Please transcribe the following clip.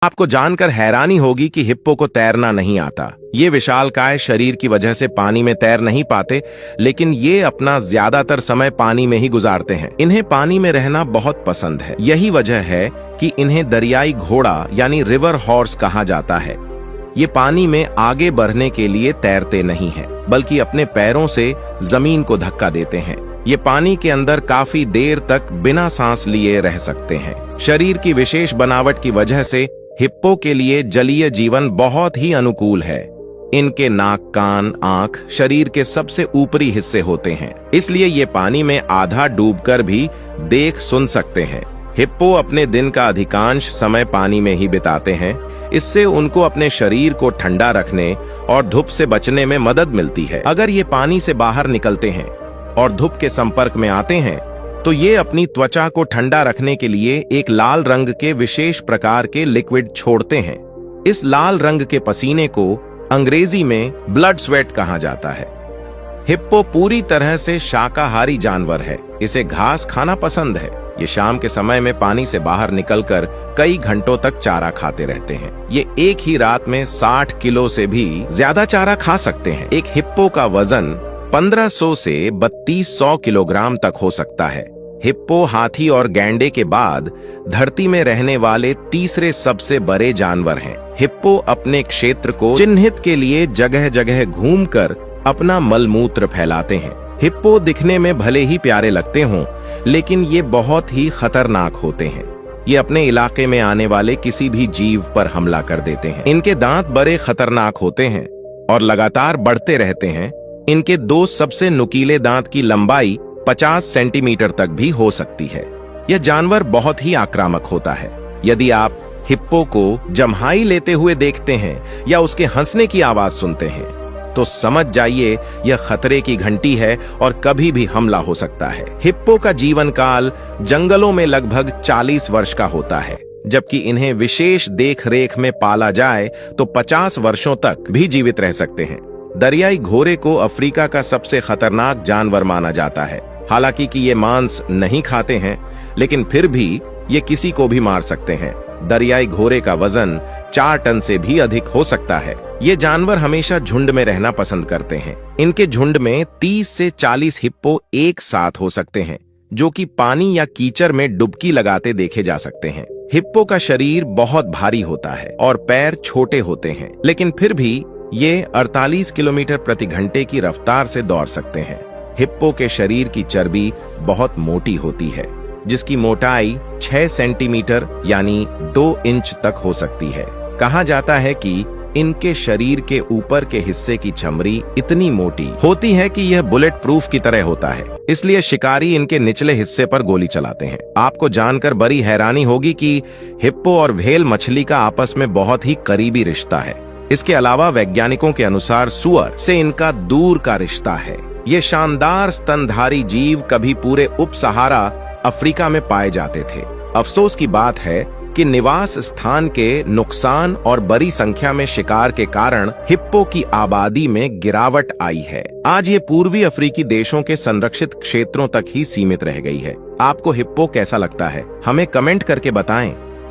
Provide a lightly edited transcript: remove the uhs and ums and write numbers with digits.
आपको जानकर हैरानी होगी कि हिप्पो को तैरना नहीं आता। ये विशालकाय शरीर की वजह से पानी में तैर नहीं पाते, लेकिन ये अपना ज्यादातर समय पानी में ही गुजारते हैं। इन्हें पानी में रहना बहुत पसंद है। यही वजह है कि इन्हें दरियाई घोड़ा यानी रिवर हॉर्स कहा जाता है। ये पानी में आगे बढ़ने के लिए तैरते नहीं हैं, बल्कि अपने पैरों से जमीन को धक्का देते हैं। ये पानी के अंदर काफी देर तक बिना सांस लिए रह सकते हैं। शरीर की विशेष बनावट की वजह से हिप्पो के लिए जलीय जीवन बहुत ही अनुकूल है। इनके नाक, कान, आंख शरीर के सबसे ऊपरी हिस्से होते हैं, इसलिए ये पानी में आधा डूबकर भी देख सुन सकते हैं। हिप्पो अपने दिन का अधिकांश समय पानी में ही बिताते हैं। इससे उनको अपने शरीर को ठंडा रखने और धूप से बचने में मदद मिलती है। अगर ये पानी से बाहर निकलते हैं और धूप के संपर्क में आते हैं, तो ये अपनी त्वचा को ठंडा रखने के लिए एक लाल रंग के विशेष प्रकार के लिक्विड छोड़ते हैं। इस लाल रंग के पसीने को अंग्रेजी में ब्लड स्वेट कहा जाता है। हिप्पो पूरी तरह से शाकाहारी जानवर है। इसे घास खाना पसंद है। ये शाम के समय में पानी से बाहर निकलकर कई घंटों तक चारा खाते रहते हैं। ये एक ही रात में 60 किलो से भी ज्यादा चारा खा सकते हैं। एक हिप्पो का वजन 1500 से 3200 किलोग्राम तक हो सकता है। हिप्पो हाथी और गैंडे के बाद धरती में रहने वाले तीसरे सबसे बड़े जानवर हैं। हिप्पो अपने क्षेत्र को चिन्हित के लिए जगह जगह घूमकर अपना मलमूत्र फैलाते हैं। हिप्पो दिखने में भले ही प्यारे लगते हों, लेकिन ये बहुत ही खतरनाक होते हैं। ये अपने इलाके में आने वाले किसी भी जीव पर हमला कर देते हैं। इनके दांत बड़े खतरनाक होते हैं और लगातार बढ़ते रहते हैं। इनके 2 सबसे नुकीले दांत की लंबाई 50 सेंटीमीटर तक भी हो सकती है। यह जानवर बहुत ही आक्रामक होता है। यदि आप हिप्पो को जम्हाई लेते हुए देखते हैं या उसके हंसने की आवाज सुनते हैं, तो समझ जाइए यह खतरे की घंटी है और कभी भी हमला हो सकता है। हिप्पो का जीवन काल जंगलों में लगभग 40 वर्ष का होता है, जबकि इन्हें विशेष देख रेख में पाला जाए तो 50 वर्षों तक भी जीवित रह सकते हैं। दरियाई घोड़े को अफ्रीका का सबसे खतरनाक जानवर माना जाता है। हालांकि कि ये मांस नहीं खाते हैं, लेकिन फिर भी ये किसी को भी मार सकते हैं। दरियाई घोड़े का वजन 4 टन से भी अधिक हो सकता है। ये जानवर हमेशा झुंड में रहना पसंद करते हैं। इनके झुंड में 30 से 40 हिप्पो एक साथ हो सकते हैं, जो कि पानी या कीचड़ में डुबकी लगाते देखे जा सकते हैं। हिप्पो का शरीर बहुत भारी होता है और पैर छोटे होते हैं, लेकिन फिर भी ये 48 किलोमीटर प्रति घंटे की रफ्तार से दौड़ सकते हैं। हिप्पो के शरीर की चर्बी बहुत मोटी होती है, जिसकी मोटाई 6 सेंटीमीटर यानी 2 इंच तक हो सकती है। कहा जाता है कि इनके शरीर के ऊपर के हिस्से की चमड़ी इतनी मोटी होती है कि यह बुलेट प्रूफ की तरह होता है, इसलिए शिकारी इनके निचले हिस्से पर गोली चलाते हैं। आपको जानकर बड़ी हैरानी होगी कि हिप्पो और व्हेल मछली का आपस में बहुत ही करीबी रिश्ता है। इसके अलावा वैज्ञानिकों के अनुसार सुअर से इनका दूर का रिश्ता है। ये शानदार स्तनधारी जीव कभी पूरे उप सहारा अफ्रीका में पाए जाते थे। अफसोस की बात है कि निवास स्थान के नुकसान और बड़ी संख्या में शिकार के कारण हिप्पो की आबादी में गिरावट आई है। आज ये पूर्वी अफ्रीकी देशों के संरक्षित क्षेत्रों तक ही सीमित रह गई है। आपको हिप्पो कैसा लगता है? हमें कमेंट करके बताएं।